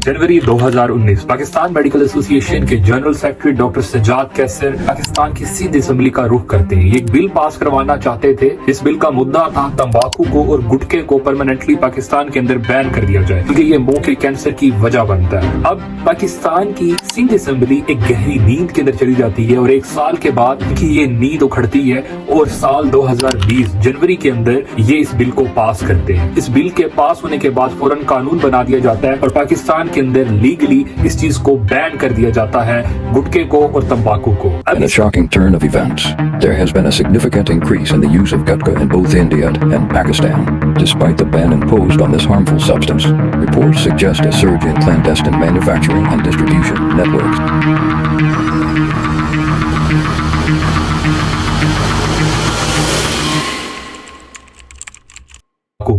जनवरी 2019 Pakistan medical association के general secretary doctor Sajjad कैसर पाकिस्तान की Sindh assembly का रुख करते हैं। ये एक बिल पास करवाना चाहते थे। इस बिल का मुद्दा था तंबाकू को और गुटखे को परमानेंटली पाकिस्तान के अंदर बैन कर दिया जाए, क्योंकि ये मुंह के कैंसर की वजह बनता है। अब पाकिस्तान की सिंध असेंबली एक गहरी नींद के अंदर चली जाती है और एक साल के बाद की ये नींद उखड़ती है और साल 2020 जनवरी के अंदर ये इस बिल को पास करते हैं। इस बिल के पास होने के बाद फौरन कानून बना दिया जाता है और पाकिस्तान के अंदर लीगली इस चीज को बैन कर दिया जाता है, गुटखे को और तंबाकू को। In a shocking turn of events, there has been a significant increase in the use of gutka in both India and Pakistan. Despite the ban imposed on this harmful substance, reports suggest a surge in clandestine manufacturing and distribution networks.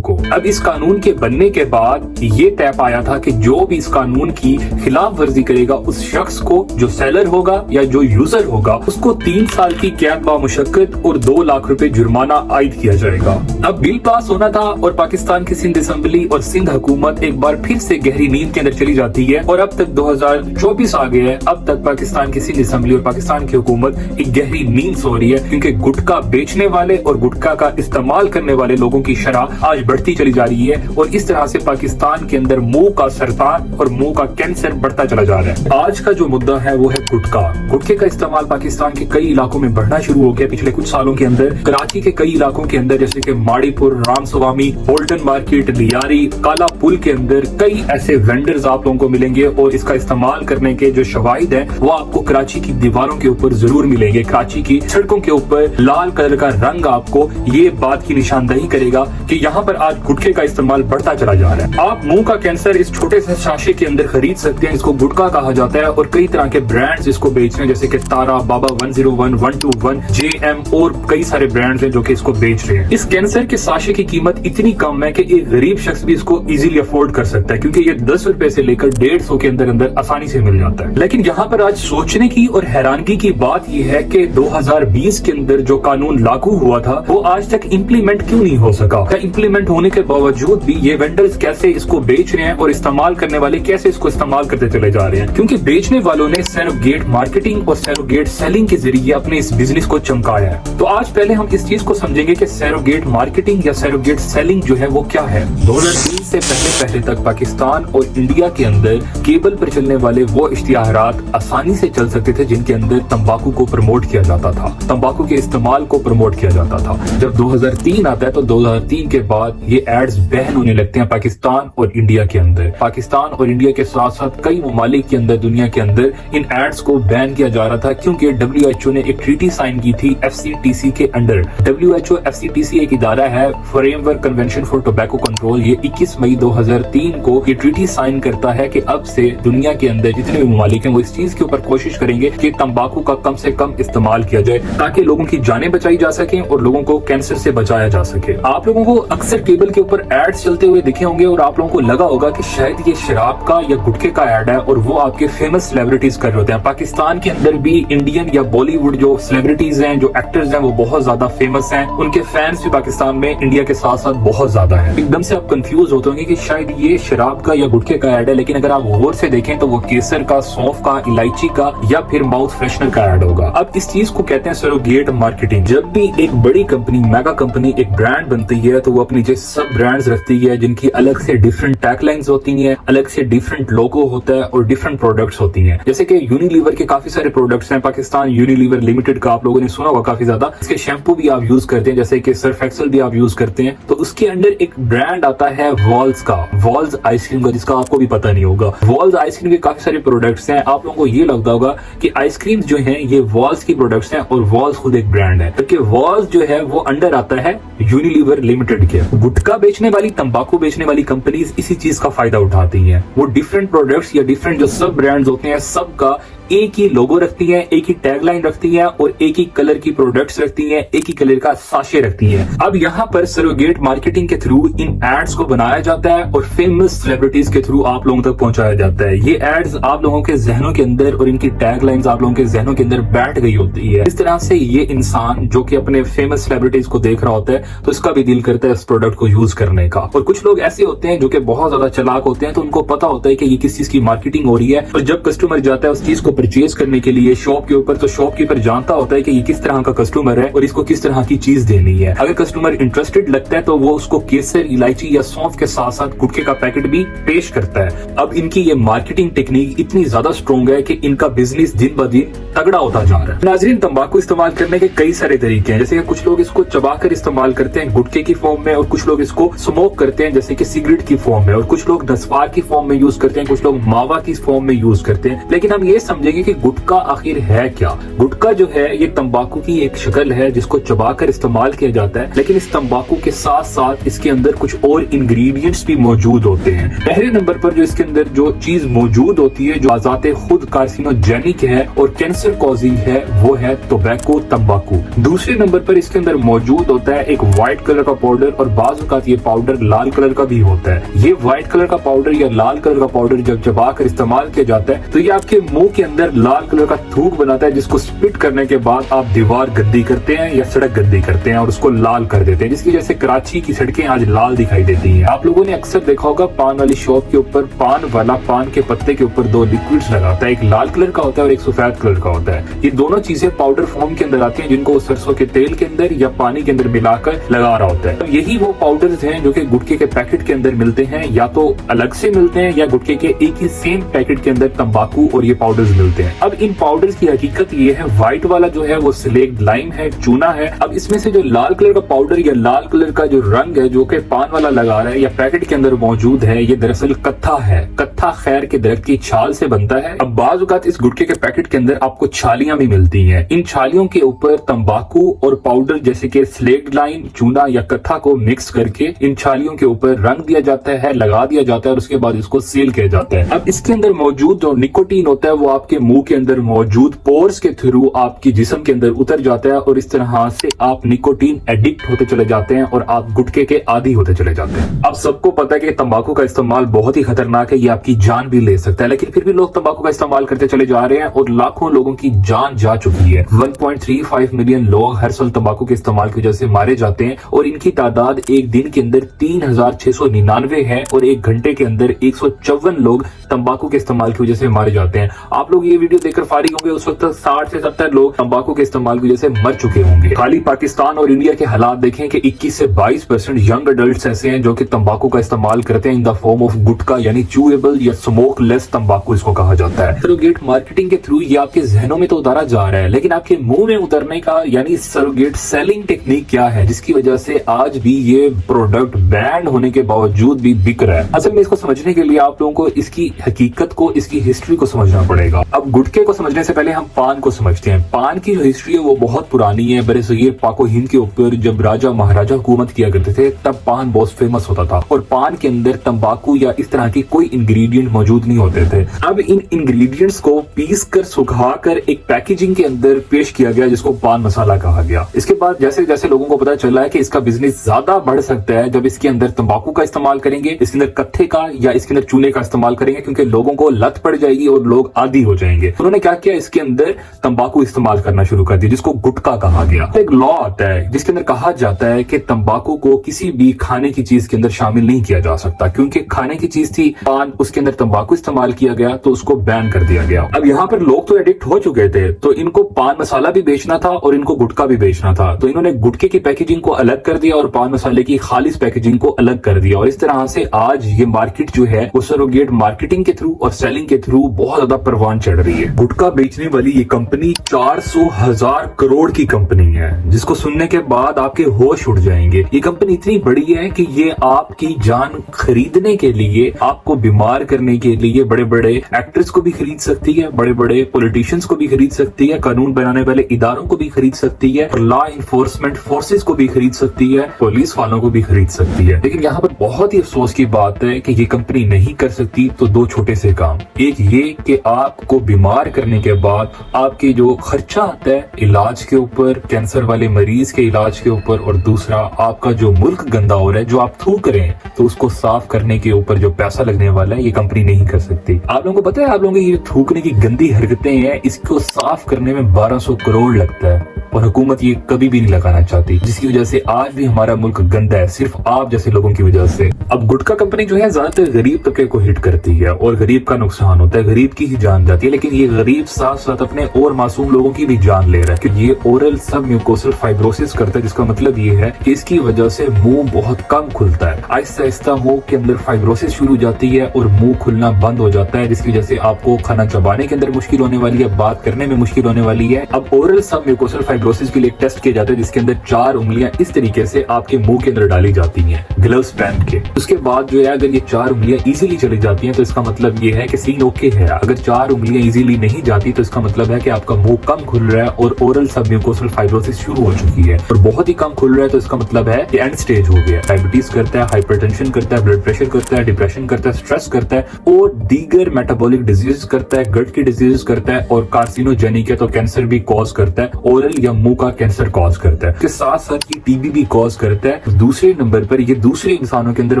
को अब इस कानून के बनने के बाद ये तय पाया था कि जो भी इस कानून की खिलाफ वर्जी करेगा उस शख्स को, जो सेलर होगा या जो यूजर होगा, उसको 3 साल की कैद बामुशक्कत और 2 लाख रुपए जुर्माना आयद किया जाएगा। अब बिल पास होना था और पाकिस्तान की सिंध असेंबली और सिंध हुकूमत एक बार फिर से गहरी नींद के अंदर चली जाती है और अब तक 2024 आ गया है। अब तक पाकिस्तान की सिंध असेंबली और पाकिस्तान की हुकूमत एक गहरी नींद सो रही है, क्योंकि गुटखा बेचने वाले और गुटखा का इस्तेमाल करने वाले लोगों की शरह आज बढ़ती चली जा रही है और इस तरह से पाकिस्तान के अंदर मुंह का सरतान और मुंह का कैंसर बढ़ता चला जा रहा है। आज का जो मुद्दा है वो है गुटखा। गुटखे का इस्तेमाल पाकिस्तान के कई इलाकों में बढ़ना शुरू हो गया पिछले कुछ सालों के अंदर। कराची के कई इलाकों के अंदर जैसे कि माड़ीपुर, रामसवामी, बोल्टन मार्केट, लियारी, काला पुल के अंदर कई ऐसे वेंडर्स आप लोगों को मिलेंगे और इसका इस्तेमाल करने के जो शवाहिद है वो आपको कराची की दीवारों के ऊपर जरूर मिलेंगे। कराची की सड़कों के ऊपर लाल कलर का रंग आपको ये बात की निशानदही करेगा कि यहाँ पर आज गुटखे का इस्तेमाल बढ़ता चला जा रहा है। आप मुंह का कैंसर इस छोटे से साशे के अंदर खरीद सकते हैं, इसको गुटखा कहा जाता है और कई तरह के ब्रांड्स इसको बेच रहे हैं जैसे कि तारा, बाबा 101, 121, JM और कई सारे ब्रांड्स हैं जो कि इसको बेच रहे हैं। इस कैंसर के साशे की कीमत इतनी कम है कि एक गरीब शख्स भी इसको इजीली अफोर्ड कर सकता है, क्योंकि ये 10 रुपए से लेकर 150 के अंदर अंदर आसानी से मिल जाता है। लेकिन यहाँ पर आज सोचने की और हैरानगी की बात यह है कि 2020 के अंदर जो कानून लागू हुआ था वो आज तक इम्प्लीमेंट क्यों नहीं हो सका। इम्प्लीमेंट होने के बावजूद भी ये वेंडर्स कैसे इसको बेच रहे हैं और इस्तेमाल करने वाले कैसे इसको इस्तेमाल करते चले जा रहे हैं, क्योंकि बेचने वालों ने सरोगेट मार्केटिंग और सरोगेट सेलिंग के जरिए अपने इस बिजनेस को चमकाया है। तो आज पहले हम इस चीज को समझेंगे कि सरोगेट मार्केटिंग या सरोगेट सेलिंग जो है वो क्या है। 2003 से पहले तक पाकिस्तान और इंडिया के अंदर केबल पर चलने वाले वो इश्तिहारात आसानी से चल सकते थे जिनके अंदर तंबाकू को प्रमोट किया जाता था, तंबाकू के इस्तेमाल को प्रमोट किया जाता था। जब 2003 आता है तो 2003 के बाद ये एड्स बैन होने लगते हैं पाकिस्तान और इंडिया के अंदर। पाकिस्तान और इंडिया के साथ साथ कई ममालिक के अंदर, दुनिया के अंदर इन एड्स को बैन किया जा रहा था, क्योंकि WHO ने एक ट्रीटी साइन की थी FCTC के अंडर। WHO FCTC एक इदारा है, framework convention for tobacco control. ये 21 मई 2003 को ये ट्रीटी साइन करता है कि अब से दुनिया के अंदर जितने भी ममालिक हैं वो इस चीज के ऊपर कोशिश करेंगे कि तंबाकू का कम से कम इस्तेमाल किया जाए, ताकि लोगों की जानें बचाई जा सके और लोगों को कैंसर से बचाया जा सके। आप लोगों को अक्सर केबल के ऊपर एड्स चलते हुए दिखे होंगे और आप लोगों को लगा होगा कि शायद ये शराब का या गुटखे का एड है और वो आपके फेमस सेलिब्रिटीज कर रहे होते हैं। पाकिस्तान के अंदर भी इंडियन या बॉलीवुड जो सेलिब्रिटीज हैं, जो एक्टर्स हैं, वो बहुत ज्यादा फेमस हैं। उनके फैंस भी पाकिस्तान में इंडिया के साथ साथ बहुत ज्यादा हैं। एकदम से आप कंफ्यूज होते होंगे कि शायद ये शराब का या गुटखे का एड है, लेकिन अगर आप गौर से देखें तो वो केसर का, सौंफ का, इलायची का या फिर माउथ फ्रेशनर का एड होगा। अब इस चीज को कहते हैं सरोगेट मार्केटिंग। जब भी एक बड़ी कंपनी, मेगा कंपनी एक ब्रांड बनती है तो वो अपनी जो सब ब्रांड्स रखती है जिनकी अलग से डिफरेंट टैगलाइंस होती हैं, अलग से डिफरेंट लोगो होता है और डिफरेंट प्रोडक्ट्स होती हैं। जैसे कि यूनिलीवर के काफी सारे प्रोडक्ट्स हैं। पाकिस्तान यूनिलीवर लिमिटेड का आप लोगों ने सुना होगा काफी ज्यादा। इसके शैम्पू भी आप यूज करते हैं, जैसे कि सर्फ एक्सेल भी आप यूज करते हैं। तो उसके अंदर एक ब्रांड आता है वॉल्स का, वॉल्स आइसक्रीम का, जिसका आपको भी पता नहीं होगा। वॉल्स आइसक्रीम के काफी सारे प्रोडक्ट्स हैं। आप लोगों को ये लगता होगा कि आइसक्रीम जो है ये वॉल्स की प्रोडक्ट्स हैं और वॉल्स खुद एक ब्रांड है, क्योंकि वॉल्स जो है वो अंडर आता है यूनिलीवर लिमिटेड के। गुटखा बेचने वाली, तंबाकू बेचने वाली कंपनीज इसी चीज का फायदा उठाती हैं। वो डिफरेंट प्रोडक्ट्स या डिफरेंट जो सब ब्रांड्स होते हैं सबका एक ही लोगो रखती हैं, एक ही टैगलाइन रखती हैं और एक ही कलर की प्रोडक्ट्स रखती हैं, एक ही कलर का साशे रखती हैं। अब यहाँ पर सरोगेट मार्केटिंग के थ्रू इन एड्स को बनाया जाता है और फेमस सेलिब्रिटीज के थ्रू आप लोगों तक पहुंचाया जाता है। ये एड्स आप लोगों के जहनों के अंदर और इनकी टैगलाइंस आप लोगों के जहनों के अंदर बैठ गई होती है। इस तरह से ये इंसान जो कि अपने फेमस सेलिब्रिटीज को देख रहा होता है तो इसका भी दिल करता है इस प्रोडक्ट को यूज करने का। और कुछ लोग ऐसे होते हैं जो कि बहुत ज्यादा चालाक होते हैं, तो उनको पता होता है कि ये किस चीज की मार्केटिंग हो रही है। और जब कस्टमर जाता है उस चीज को परचेज करने के लिए शॉप के ऊपर, तो शॉपकीपर जानता होता है कि ये किस तरह का कस्टमर है और इसको किस तरह की चीज देनी है। अगर कस्टमर इंटरेस्टेड लगता है तो वो उसको केसर, इलायची या सौंफ के साथ साथ गुटखे का पैकेट भी पेश करता है। अब इनकी ये मार्केटिंग टेक्निक इतनी ज्यादा स्ट्रॉन्ग है कि इनका बिजनेस दिन ब दिन तगड़ा होता जा रहा है। नाज़रीन, तंबाकू इस्तेमाल करने के कई सारे तरीके हैं, जैसे कि कुछ लोग इसको चबाकर इस्तेमाल करते हैं गुटखे की फॉर्म में, और कुछ लोग इसको स्मोक करते हैं जैसे कि सिगरेट की फॉर्म में, और कुछ लोग नस्वार की फॉर्म में यूज करते हैं, कुछ लोग मावा की फॉर्म में यूज करते हैं। लेकिन हम ये समझेंगे कि गुटखा आखिर है क्या। गुटखा जो है ये तंबाकू की एक शक्ल है जिसको चबाकर इस्तेमाल किया जाता है, लेकिन इस तंबाकू के साथ साथ इसके अंदर कुछ और इंग्रेडिएंट्स भी मौजूद होते हैं। पहले नंबर पर जो इसके अंदर जो चीज मौजूद होती है जो आजाते खुद कार्सिनोजेनिक है और कैंसर कॉजिंग है, वो है टोबैको, तंबाकू। दूसरे नंबर पर इसके अंदर मौजूद होता है एक व्हाइट कलर का पाउडर, और बाज़ औक़ात ये पाउडर लाल कलर का भी होता है। ये व्हाइट कलर का पाउडर या लाल कलर का पाउडर जब चबाकर इस्तेमाल किया जाता है तो ये आपके मुंह के अंदर लाल कलर का थूक बनाता है, जिसको स्पिट करने के बाद आप दीवार गद्दी करते हैं या सड़क गद्दी करते हैं और उसको लाल कर देते हैं, जिसकी वजह से कराची की सड़कें आज लाल दिखाई देती हैं। आप लोगों ने अक्सर देखा होगा पान वाली शॉप के ऊपर पान वाला पान के पत्ते के ऊपर दो लिक्विड्स लगाता है, एक लाल कलर का होता है और एक सफेद कलर का होता है। ये दोनों चीजें पाउडर फॉर्म के अंदर आती हैं, जिनको वो सरसों के तेल के अंदर या पानी के अंदर मिलाकर लगा रहा होता है। यही वो पाउडर्स हैं जो कि गुटखे के पैकेट के अंदर मिलते हैं, या तो अलग से मिलते हैं या गुटखे के एक ही सेम पैकेट के अंदर तंबाकू और ये पाउडर्स मिलते हैं। अब इन पाउडर्स की हकीकत ये है, व्हाइट वाला जो है वो स्लेक्ट लाइम है, चूना है। अब इसमें से जो लाल कलर का पाउडर या लाल कलर का जो रंग है जो कि पान वाला लगा रहा है या पैकेट के अंदर मौजूद है, ये दरअसल कत्था है। कत्था खैर के दरख्त की छाल से बनता है। अब बाज़ औक़ात इस गुटखे के पैकेट के अंदर आपको छालियां भी मिलती हैं। इन छालियों के ऊपर तंबाकू और पाउडर जैसे कि स्लेक्ट लाइम, चूना या कत्था को मिक्स करके इन छालियों के ऊपर रंग दिया जाता है, लगा दिया जाता है और उसके बाद इसको सील किया जाता है। अब इसके अंदर मौजूद जो निकोटीन होता है वो आपके मुंह के अंदर मौजूद पोर्स के थ्रू आपकी जिस्म के अंदर उतर जाता है और इस तरह से आप निकोटीन एडिक्ट होते चले जाते हैं और आप गुटखे के आदी होते चले जाते हैं। अब सबको पता है कि तंबाकू का इस्तेमाल बहुत ही खतरनाक है, ये आपकी जान भी ले सकता है, लेकिन फिर भी लोग तंबाकू का इस्तेमाल करते चले जा रहे हैं और लाखों लोगों की जान जा चुकी है। 1.35 मिलियन लोग हर साल तंबाकू के इस्तेमाल की वजह से मारे जाते हैं और इनकी तादाद एक दिन के अंदर 3699 है और एक घंटे के अंदर 154 लोग तंबाकू के इस्तेमाल की वजह से मारे जाते हैं। आप लोग ये वीडियो देखकर फारिग होंगे, उस वक्त 60 से 70 लोग तंबाकू के इस्तेमाल की वजह से मर चुके होंगे। खाली पाकिस्तान और इंडिया के हालात देखें कि 21 से 22% यंग अडल्ट ऐसे हैं जो कि तंबाकू का इस्तेमाल करते हैं इन द फॉर्म ऑफ गुटखा, यानी चूएबल या स्मोकलेस तंबाकू इसको कहा जाता है। सरोगेट मार्केटिंग के थ्रू ये आपके जहनों में तो उतारा जा रहा है, लेकिन आपके मुंह में उतरने का यानी सरोगेट सेलिंग टेक्निक क्या है, जिसकी वजह से आज भी ये प्रोडक्ट बैन होने के बावजूद भी बिक रहा है। असल में इसको समझने के लिए आप लोगों को इसकी हकीकत को, इसकी हिस्ट्री को समझना पड़ेगा। अब गुटखे को समझने से पहले हम पान को समझते हैं। पान की जो हिस्ट्री है वो बहुत पुरानी है। बरसगीर पाको हिंद के ऊपर जब राजा महाराजा हुकूमत किया करते थे तब पान बहुत फेमस होता था और पान के अंदर तंबाकू या इस तरह की कोई इंग्रेडिएंट मौजूद नहीं होते थे। अब इन इंग्रेडिएंट्स को पीस कर सुखा कर एक पैकेजिंग के अंदर पेश किया गया जिसको पान मसाला कहा गया। इसके बाद जैसे जैसे लोगों को पता चला है कि इसका बिजनेस ज्यादा बढ़ सकता है जब इसके अंदर तंबाकू का इस्तेमाल करेंगे, इसके अंदर कत्थे का या इसके अंदर चूने का इस्तेमाल करेंगे, क्योंकि लोगों को लत पड़ जाएगी और लोग आदी हो जाएंगे। उन्होंने क्या किया, इसके अंदर तंबाकू इस्तेमाल करना शुरू कर दिया जिसको गुटखा कहा गया। एक लॉ आता है जिसके अंदर कहा जाता है कि तंबाकू को किसी भी खाने की चीज के अंदर शामिल नहीं किया जा सकता, क्योंकि खाने की चीज थी पान, उसके अंदर तंबाकू इस्तेमाल किया गया तो उसको बैन कर दिया गया। अब यहाँ पर लोग तो एडिक्ट हो चुके थे, तो इनको पान मसाला भी बेचना था और इनको गुटखा भी बेचना था, तो इन्होंने गुटखे की पैकेजिंग को अलग कर दिया और पान मसाले की खालिस पैकेजिंग को अलग कर दिया। और इस तरह से आज ये मार्केट जो है वो सरोगेट मार्केटिंग के थ्रू और सेलिंग के थ्रू बहुत ज्यादा परवान चढ़ रही है। गुटखा बेचने वाली ये कंपनी 400,000 करोड़ की कंपनी है, जिसको सुनने के बाद आपके होश उड़ जाएंगे। ये कंपनी इतनी बड़ी है कि ये आपकी जान खरीदने के लिए, आपको बीमार करने के लिए बड़े बड़े एक्टर्स को भी खरीद सकती है, बड़े बड़े पॉलिटिशियंस को भी खरीद सकती है, कानून बनाने वाले इदारों को भी खरीद सकती है, लॉ इन्फोर्समेंट फोर्सेस को भी खरीद सकती है, पुलिस वालों को भी खरीद सकती है। लेकिन यहाँ पर बहुत ही अफसोस की बात है कि ये कंपनी नहीं कर सकती तो दो छोटे से काम। एक ये कि आपको को बीमार करने के बाद आपके जो खर्चा आता है इलाज के ऊपर, कैंसर वाले मरीज के इलाज के ऊपर, और दूसरा आपका जो मुल्क गंदा हो रहा है, जो आप थूक रहे हैं, तो उसको साफ करने के ऊपर जो पैसा लगने वाला है ये कंपनी नहीं कर सकती। आप लोगों को पता है, आप लोगों की ये थूकने की गंदी हरकतें हैं, इसको साफ करने में 1200 करोड़ लगता है और हुकूमत ये कभी भी नहीं लगाना चाहती, जिसकी वजह से आज भी हमारा मुल्क गंदा है, सिर्फ आप जैसे लोगों की वजह से। अब गुटखा कंपनी जो है ज्यादातर गरीब तबके को हिट करती है और गरीब का नुकसान होता है, गरीब की ही जान जाती है, लेकिन ये गरीब साथ साथ अपने और मासूम लोगों की भी जान ले रहा है, क्योंकि ये ओरल सब म्यूकोसल फाइब्रोसिस करता है, जिसका मतलब ये है कि इसकी वजह से मुंह बहुत कम खुलता है। आहिस्ता आहिस्ता मुंह के अंदर फाइब्रोसिस शुरू हो जाती है और मुंह खुलना बंद हो जाता है, जिसकी वजह से आपको खाना चबाने के अंदर मुश्किल होने वाली है, बात करने में मुश्किल होने वाली है। अब ओरल सब म्यूकोसल फाइब्रोसिस के लिए टेस्ट किया जाता है, जिसके अंदर 4 उंगलियां इस तरीके से आपके मुंह के अंदर डाली जाती हैं ग्लव्स पहन के। उसके बाद जो है अगर ये 4 उंगलियां इजीली चली जाती हैं तो इसका मतलब ये है कि सीन ओके है। अगर 4 उंगलियां इजीली नहीं जाती तो इसका मतलब है कि आपका मुंह कम खुल रहा है और ओरल सब म्यूकोसल फाइब्रोसिस शुरू हो चुकी है, और बहुत ही कम खुल रहा है तो इसका मतलब है कि एंड स्टेज हो गया। डायबिटीज करता है, हाइपरटेंशन करता है, ब्लड प्रेशर करता है, डिप्रेशन करता है, स्ट्रेस करता है और दीगर मेटाबॉलिक डिजीज करता है, गट की डिजीज करता है, और कार्सिनोजेनिक है तो कैंसर भी कॉज करता है, ओरल या मुंह का कैंसर कॉज करता है। इसके साथ साथ ये टीबी भी कॉज करता है। दूसरे नंबर पर ये दूसरे इंसानों के अंदर,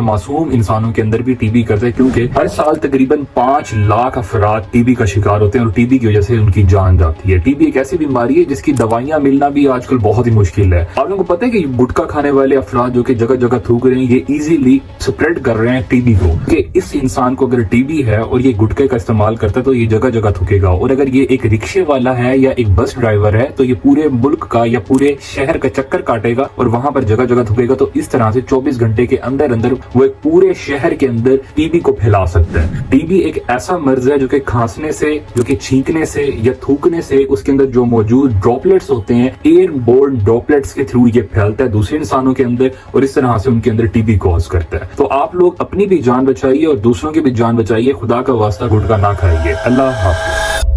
मासूम इंसानों के अंदर भी टीबी करता है, क्योंकि हर साल तकरीबन 5 लाख अफराद टीबी का शिकार होते हैं और टीबी की वजह से उनकी जान जाती है। टीबी एक ऐसी बीमारी है जिसकी दवाइयां मिलना भी आजकल बहुत ही मुश्किल है। आप लोगों को पता है कि गुटखा खाने वाले अफराद जो कि जगह जगह थूक रहे हैं, ये इजीली स्प्रेड कर रहे हैं टीबी को, कि इस इंसान को अगर टीबी है और ये गुटखे का इस्तेमाल करता है तो ये जगह जगह थूकेगा, और अगर ये एक रिक्शे वाला है या एक बस ड्राइवर है तो ये पूरे मुल्क का या पूरे शहर का चक्कर काटेगा और वहां पर जगह जगह थूकेगा। तो इस तरह से 24 घंटे के अंदर अंदर वो एक पूरे शहर के अंदर टीबी को फैला सकता है। टीबी एक ऐसा मर्ज है जो कि खांसने से, जो कि छींकने से या थूकने से, उसके अंदर जो मौजूद ड्रॉपलेट्स होते हैं, एयरबोर्न ड्रॉपलेट्स के थ्रू ये फैलता है दूसरे इंसानों के अंदर और इस तरह से उनके अंदर टीबी कॉज करता है। तो आप लोग अपनी भी जान बचाइए और दूसरों की भी जान बचाइए। खुदा का वास्ता गुटखा ना खाइए। अल्लाह हाफिज।